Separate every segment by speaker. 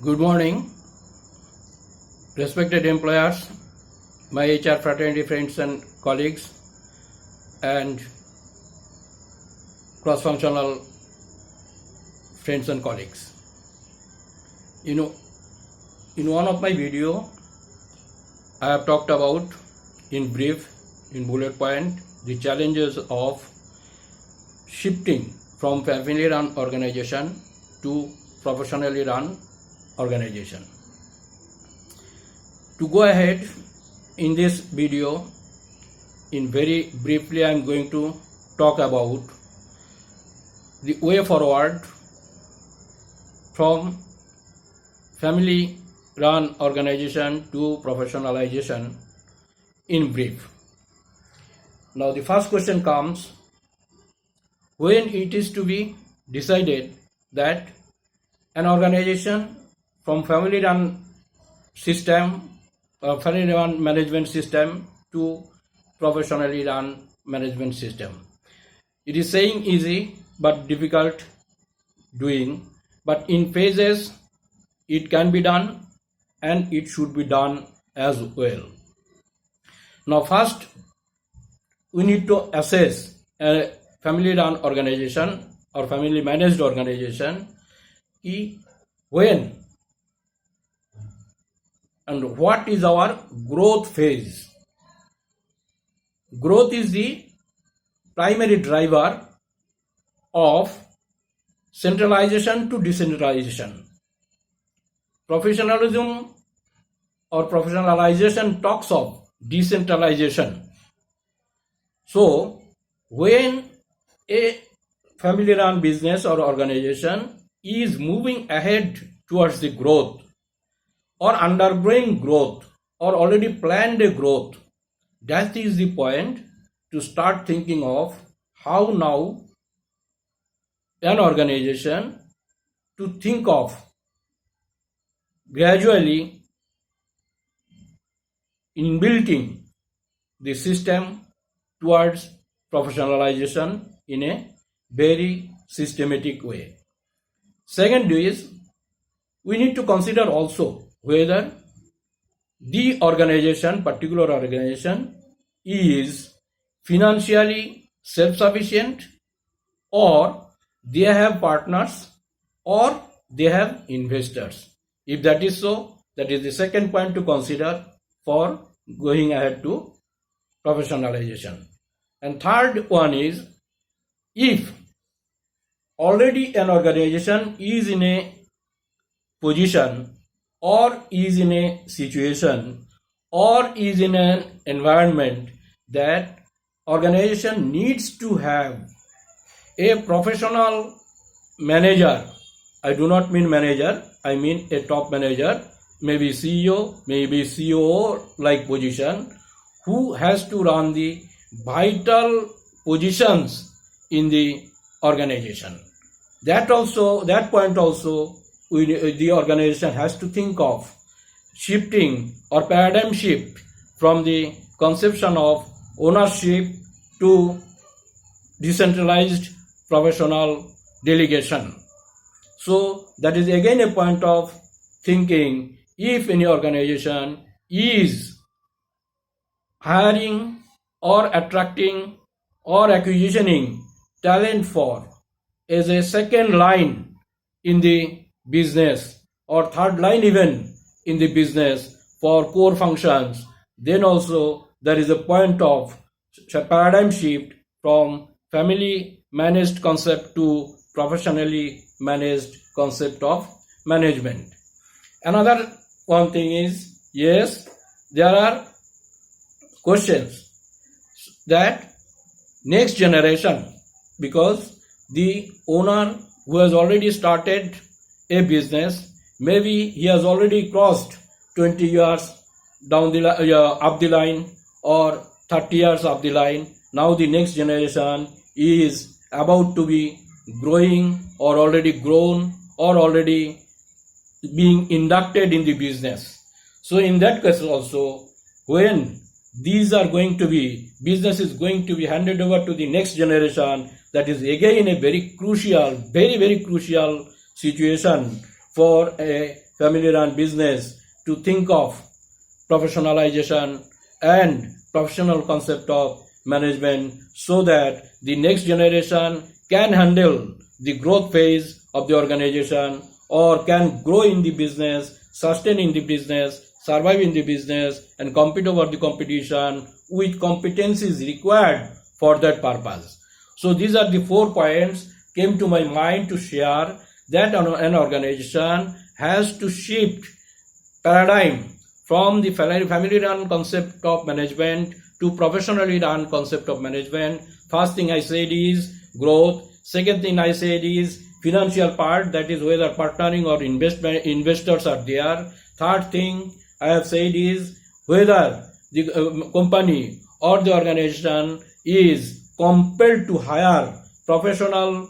Speaker 1: Good morning, respected employers, my HR fraternity friends and colleagues, and cross-functional friends and colleagues. In one of my video, I have talked about, in brief, in bullet point, the challenges of shifting from family-run organization to professionally run organization. To go ahead in this video, in very briefly I am going to talk about the way forward from family run organization to professionalization in brief. Now the first question comes, when it is to be decided that an organization from family run system or family run management system to professionally run management system. It is saying easy but difficult doing, but in phases it can be done and it should be done as well. Now first we need to assess a family run organization or family managed organization when and what is our growth phase. Growth is the primary driver of centralization to decentralization. Professionalism or professionalization talks of decentralization. So when a family run business or organization is moving ahead towards the growth or undergoing growth or already planned a growth, that is the point to start thinking of how now an organization to think of gradually inbuilding the system towards professionalization in a very systematic way. Second is, we need to consider also whether the organization, particular organization, is financially self-sufficient or they have partners or they have investors. If that is so, that is the second point to consider for going ahead to professionalization. And third one is, if already an organization is in a position or is in a situation or is in an environment that organization needs to have a professional manager. I do not mean manager, I mean a top manager, maybe CEO, maybe COO like position, who has to run the vital positions in the organization. That point also the organization has to think of shifting or paradigm shift from the conception of ownership to decentralized professional delegation. So that is again a point of thinking. If any organization is hiring or attracting or acquiring talent for as a second line in the business or third line even in the business for core functions, then also there is a point of paradigm shift from family managed concept to professionally managed concept of management. Another one thing is, yes, there are questions that next generation, because the owner who has already started a business, maybe he has already crossed 20 years down the up the line or 30 years up the line. Now the next generation is about to be growing or already grown or already being inducted in the business. So in that case also, when these are going to be, business is going to be handed over to the next generation, that is again a very crucial, very crucial situation for a family-run business to think of professionalization and professional concept of management so that the next generation can handle the growth phase of the organization or can grow in the business, sustain in the business, survive in the business, and compete over the competition with competencies required for that purpose. So these are the 4 points came to my mind to share that an organization has to shift paradigm from the family run concept of management to professionally run concept of management. First thing I said is growth. Second thing I said is financial part, that is whether partnering or investors are there. Third thing I have said is whether the company or the organization is compelled to hire professional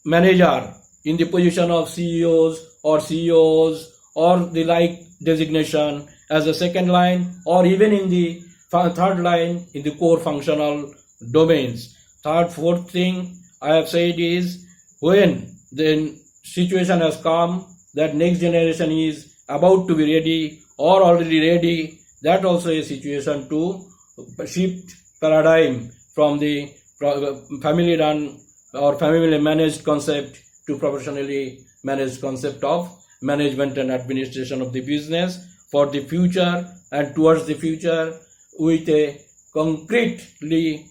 Speaker 1: manager in the position of CEOs or CEOs or the like designation as a second line, or even in the third line in the core functional domains. Fourth thing I have said is when the situation has come that next generation is about to be ready or already ready, that also a situation to shift paradigm from the family run or family managed concept to professionally managed concept of management and administration of the business for the future and towards the future with a concretely,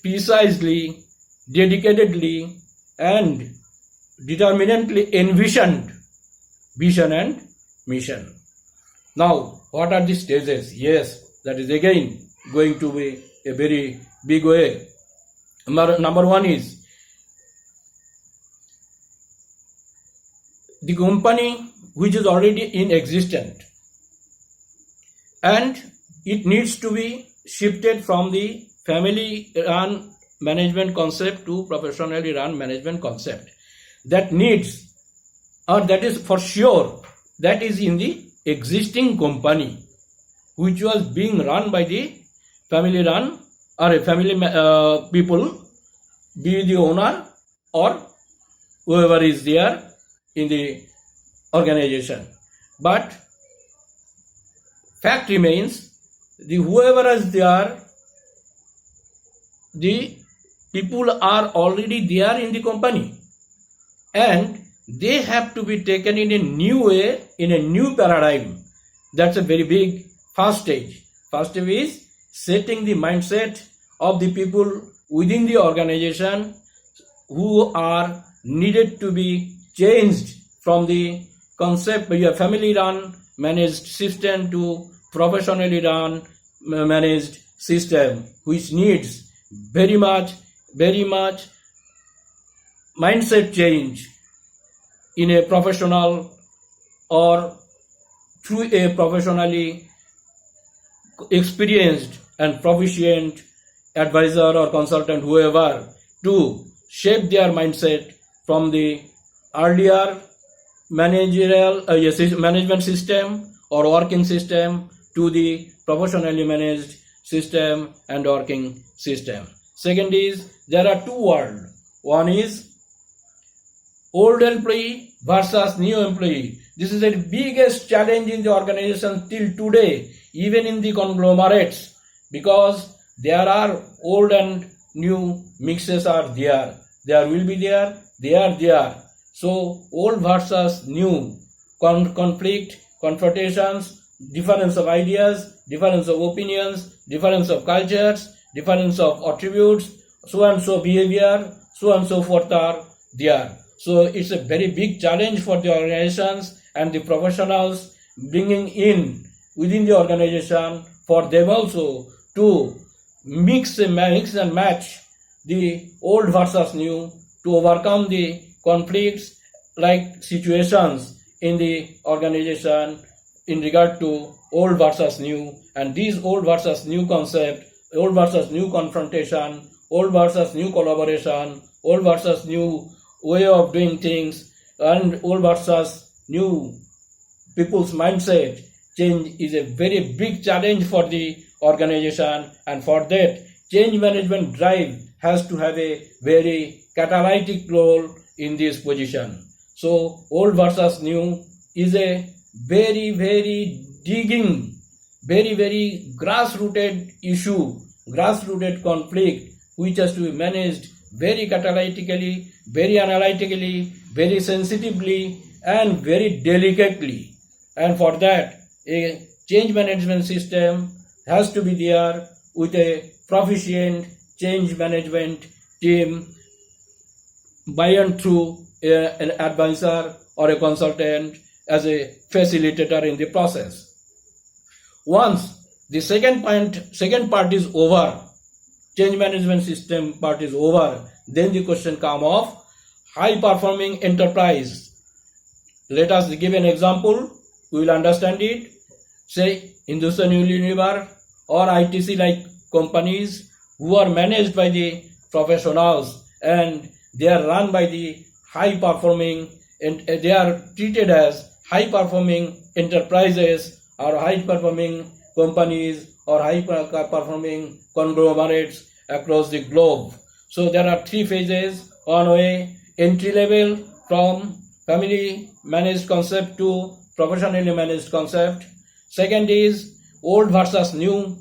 Speaker 1: precisely, dedicatedly and determinedly envisioned vision and mission. Now, what are the stages? Yes, that is again going to be a very big way. Number 1 is the company which is already in existence and it needs to be shifted from the family run management concept to professionally run management concept. That needs, or that is for sure, that is in the existing company which was being run by the family run or a family people, be the owner or whoever is there in the organization. But fact remains, the whoever is there, the people are already there in the company and they have to be taken in a new way, in a new paradigm. That's a very big first stage. First stage is setting the mindset of the people within the organization who are needed to be changed from the concept of a family run managed system to professionally run managed system, which needs very much mindset change in a professional or through a professionally experienced and proficient advisor or consultant, whoever, to shape their mindset from the earlier managerial management system or working system to the professionally managed system and working system. Second is there are 2 worlds. One is old employee versus new employee. This is the biggest challenge in the organization till today, even in the conglomerates, because there are old and new mixes are there. There will be there, they are there. So old versus new, conflict, confrontations, difference of ideas, difference of opinions, difference of cultures, difference of attributes, so and so behavior, so and so forth are there. So it's a very big challenge for the organizations and the professionals bringing in within the organization for them also to mix and match the old versus new to overcome the conflicts like situations in the organization in regard to old versus new, and these old versus new concept, old versus new confrontation, old versus new collaboration, old versus new way of doing things, and old versus new people's mindset change is a very big challenge for the organization, and for that change management drive has to have a very catalytic role in this position. So old versus new is a very, very digging, very, very grass-rooted issue, grass-rooted conflict, which has to be managed very catalytically, very analytically, very sensitively, and very delicately. And for that, a change management system has to be there with a proficient change management team by and through an advisor or a consultant as a facilitator in the process. Once the second part is over, change management system part is over, then the question comes of high performing enterprise. Let us give an example, we will understand it. Say Hindustan Unilever or ITC like companies who are managed by the professionals and they are run by the high performing, and they are treated as high performing enterprises or high performing companies or high performing conglomerates across the globe. So there are three phases. One way, entry level from family managed concept to professionally managed concept. Second is old versus new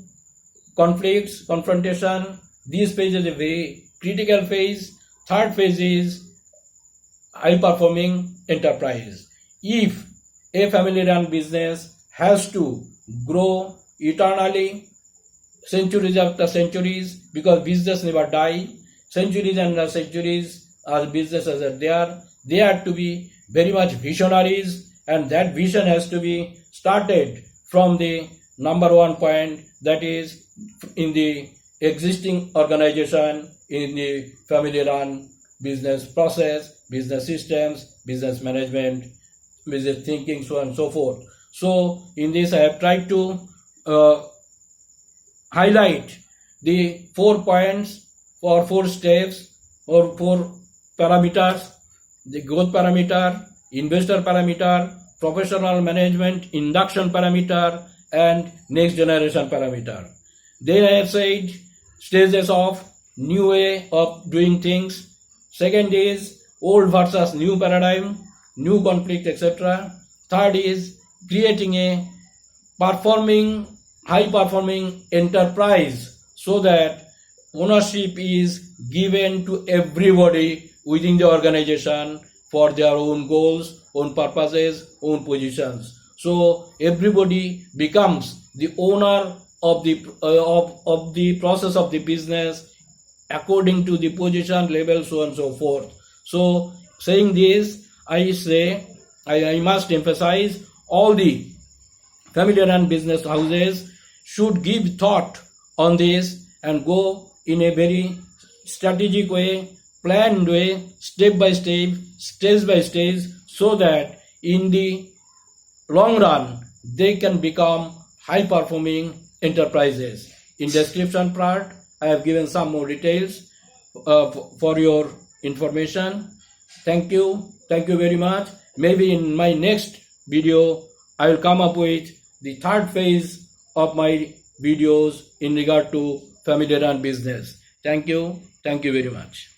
Speaker 1: conflicts, confrontation. This phase is a very critical phase. Third phase is high performing enterprise. If a family run business has to grow eternally, centuries after centuries, because business never die, centuries and centuries as businesses are there, they have to be very much visionaries, and that vision has to be started from the number one point, that is in the existing organization, in the family run business process, business systems, business management, business thinking, so on and so forth. So in this I have tried to highlight the 4 points or 4 steps or 4 parameters: the growth parameter, investor parameter, professional management induction parameter, and next generation parameter. Then I have said stages of new way of doing things. Second is old versus new paradigm, new conflict, etc. Third is creating a high performing enterprise so that ownership is given to everybody within the organization for their own goals, own purposes, own positions. So everybody becomes the owner of the process of the business according to the position, level, so on and so forth. So saying this, I say I must emphasize all the family run business houses should give thought on this and go in a very strategic way, planned way, step by step, stage by stage, so that in the long run they can become high performing enterprises. In description part I have given some more details for your information. Thank you very much. Maybe in my next video I will come up with the third phase of my videos in regard to family run business. Thank you very much.